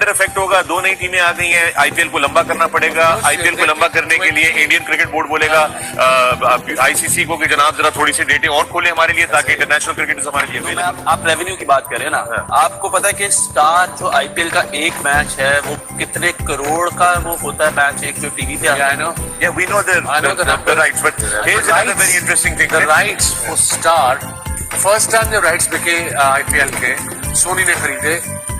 Calendar effect होगा, दो नई टीमें आ गई हैं, आईपीएल को लंबा करना पड़ेगा। आईपीएल को लंबा करने के लिए इंडियन क्रिकेट बोर्ड बोलेगा आईसीसी को कि जनाब जरा थोड़ी सी डेटें और खोले हमारे लिए, ताकि इंटरनेशनल क्रिकेट हमारे लिए आप रेवेन्यू की बात करें ना, आपको पता है कि स्टार जो आईपीएल का एक मैच है वो कितने करोड़ का वो होता है मैच, एक जो टीवी पे आता है। Yeah, we know the rights, but here's another very interesting thing. The rights for Star, first time the rights बिके IPL के, सोनी ने खरीदे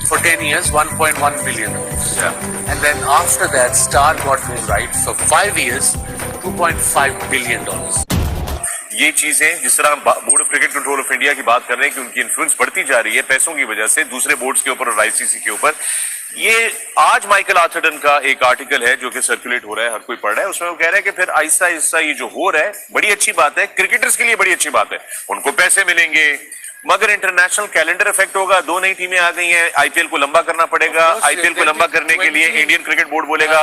for 10 years, 1.1 billion. Yeah. And then after that, Star got those rights for 5 years, 2.5 billion dollars. ये चीजें जिस तरह हम board of cricket control of India की बात कर रहे हैं कि उनकी इन्फ्लुएंस बढ़ती जा रही है पैसों की वजह से दूसरे बोर्ड्स के ऊपर और आईसीसी के ऊपर। ये आज माइकल आर्थरटन का एक आर्टिकल है जो कि सर्कुलेट हो रहा है, हर कोई पढ़ रहा है, उसमें वो कह रहा है कि फिर आहिस्ता आहिस्ता ये जो हो रहा है बड़ी अच्छी बात है, क्रिकेटर्स के लिए बड़ी अच्छी बात है, उनको पैसे मिलेंगे, मगर इंटरनेशनल कैलेंडर इफेक्ट होगा, दो नई टीमें आ गई हैं, आईपीएल को लंबा करना पड़ेगा। आईपीएल को लंबा करने के लिए इंडियन क्रिकेट बोर्ड बोलेगा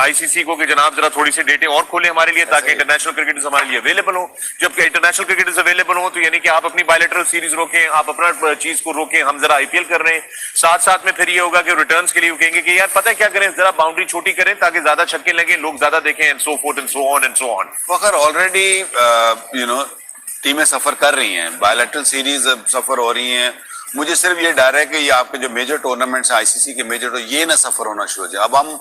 आईसीसी को कि जनाब जरा थोड़ी सी डेटें और खोले हमारे लिए, ताकि इंटरनेशनल क्रिकेटर्स हमारे लिए अवेलेबल हो। जबकि इंटरनेशनल क्रिकेटर्स अवेलेबल हो तो यानी कि आप अपनी बायलैटरल सीरीज रोकें, आप अपना चीज को रोकें, हम जरा आईपीएल कर रहे हैं। साथ साथ में फिर ये होगा कि रिटर्न्स के लिए कहेंगे कि यार पता है क्या करें, जरा बाउंड्री छोटी करें ताकि ज्यादा छक्के लगे, लोग ज्यादा देखें, and so fourth and so on and so on. Fakhar already टीमें सफर कर रही हैं, बायलैटरल सीरीज सफर हो रही हैं। मुझे सिर्फ ये डर है कि ये आपके जो मेजर टूर्नामेंट्स आईसीसी के मेजर, तो ये ना सफर होना शुरू हो जाए। अब हम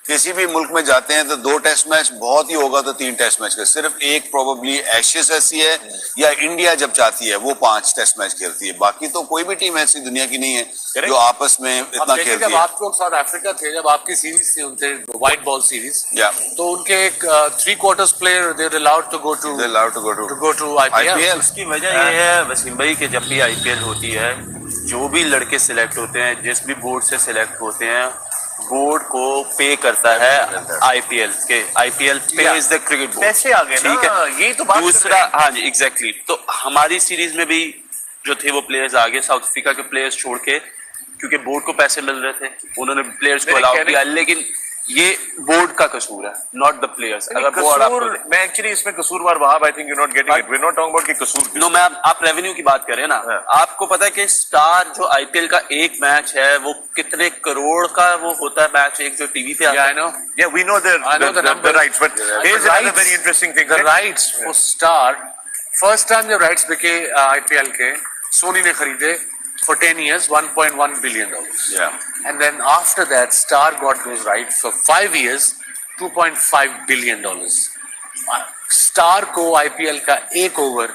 किसी भी मुल्क में जाते हैं तो 2 टेस्ट मैच बहुत ही होगा तो 3 टेस्ट मैच का, सिर्फ एक प्रोबेबली एशियस ऐसी है या इंडिया जब चाहती है वो 5 टेस्ट मैच खेलती है, बाकी तो कोई भी टीम ऐसी दुनिया की नहीं है जो आपस में इतना खेलती है। जब आप लोग साउथ अफ्रीका थे, जब आपकी सीरीज थी उनके व्हाइट बॉल सीरीज, तो उनके एक 3/4 player they allowed to go to IPL. उसकी वजह ये है वसीम भाई कि जब भी आईपीएल होती है, जो भी लड़के सिलेक्ट होते हैं, जिस भी बोर्ड से सिलेक्ट होते हैं, बोर्ड को पे करता है आईपीएल के, आईपीएल पे इज द क्रिकेट बोर्ड। पैसे आ गए, ठीक है, यही तो बात। दूसरा, हाँ जी एग्जैक्टली, तो हमारी सीरीज में भी जो थे वो प्लेयर्स आगे साउथ अफ्रीका के प्लेयर्स छोड़ के, क्योंकि बोर्ड को पैसे मिल रहे थे, उन्होंने प्लेयर्स को अलाउ किया, लेकिन ये बोर्ड का कसूर है, नॉट द प्लेयर्स। अगर वो मैं एक्चुअली इसमें कसूरवार Wahab, I think you not getting it, we are not talking about कि कसूर। नो मैं आप रेवेन्यू की बात करें ना, आपको पता है कि स्टार जो आईपीएल का एक मैच है वो कितने करोड़ का वो होता है मैच, एक जो टीवी पे आता है। Yeah, we know the rights, but here's another very interesting thing. The rights for Star, first time the rights बिके IPL के, सोनी ने खरीदे for 10 years, 1.1 billion dollars. Yeah. And then after that, Star got those rights for 5 years, 2.5 billion dollars. Star को IPL का एक over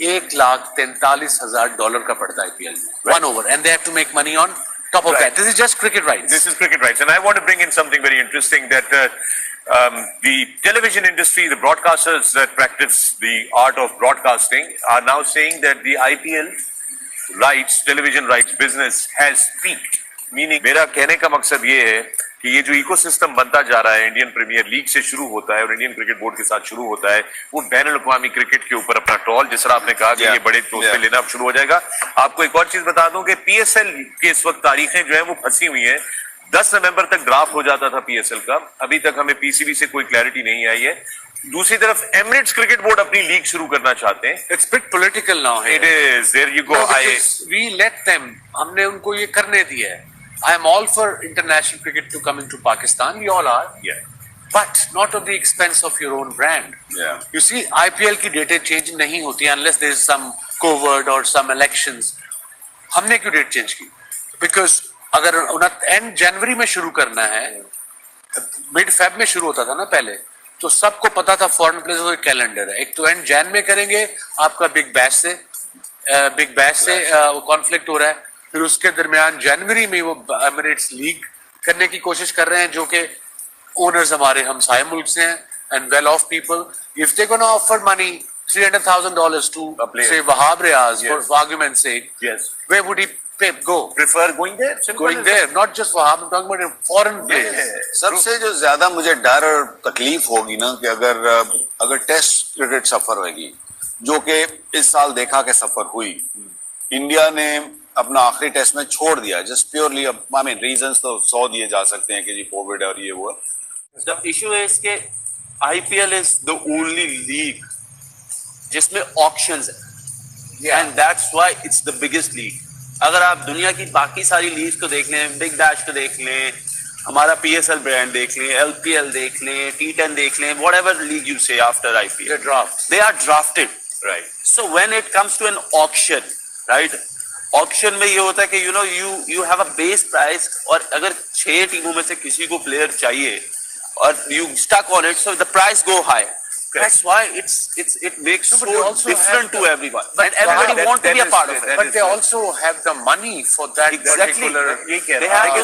$1,43,000 का पड़ता है IPL में, one over, and they have to make money on top of that. This is just cricket rights. This is cricket rights, and I want to bring in something very interesting that the television industry, the broadcasters that practice the art of broadcasting, are now saying that the IPL rights, television rights business has peaked. Meaning, मेरा कहने का मकसद ये है कि ये जो ecosystem बनता जा रहा है, इंडियन प्रीमियर लीग से शुरू होता है और इंडियन क्रिकेट बोर्ड के साथ शुरू होता है, वो बैनुल अक़वामी क्रिकेट के ऊपर अपना टॉल, जिस तरह आपने कहा कि ये बड़े टोस पे लेना शुरू हो जाएगा। आपको एक और चीज बता दूं कि पीएसएल के इस वक्त तारीखें जो है वो फंसी हुई है। 10 नवंबर तक ड्राफ्ट हो जाता था पीएसएल का, अभी तक हमें पीसीबी से कोई क्लैरिटी नहीं आई है। दूसरी तरफ एमिरेट्स क्रिकेट बोर्ड अपनी लीग शुरू करना चाहते हैं। It's bit political now. It is. There you go. We let them. हमने उनको ये करने दिया है. I am all for international cricket to come into Pakistan. We all are. Yeah. But not at the expense of your own brand. Yeah. You see, IPL की डेटें change नहीं होती unless there is some COVID or some elections. हमने क्यों date change की? Because अगर and जनवरी में शुरू करना है, मिड फेब में शुरू होता था ना पहले, तो सबको पता था फॉरेन प्लेयर्स का कैलेंडर है। एक तो एंड जैन में करेंगे, आपका बिग बैश से कॉन्फ्लिक्ट हो रहा है, फिर उसके दरमियान जनवरी में वो एमिरेट्स लीग करने की कोशिश कर रहे हैं, जो कि ओनर्स हमारे हमसाये मुल्क से हैं and well of people. If they gonna offer money $300,000 to say Wahab Riaz, for argument's sake, where would he go? Prefer going there? Going there, not just Wahab, I'm talking about foreign players. सबसे जो ज्यादा मुझे डर और तकलीफ होगी ना कि अगर टेस्ट क्रिकेट सफर होगी, जो कि इस साल देखा कि सफर हुई, इंडिया ने अपना आखिरी टेस्ट में छोड़ दिया just purely, I mean reasons तो 100 दिए जा सकते हैं कि जी कोविड और ये हुआ। द इशू इज के IPL is the only league जिसमें ऑक्शंस है, and that's why it's the biggest league. अगर आप दुनिया की बाकी सारी लीग को देख लें, बिग बैश को देख लें, हमारा PSL ब्रांड देख लें, LPL देख लें, T10 देख लें, whatever league you say after IPL, they are drafted, right? So when it comes to an auction, right? Auction में ये होता है कि you have a base price, और अगर 6 टीमों में से किसी को प्लेयर चाहिए और you stuck on it, so the price go high. That's why it makes so different to everyone, and everybody want to be a part of it. But they also have the money for that particular. They have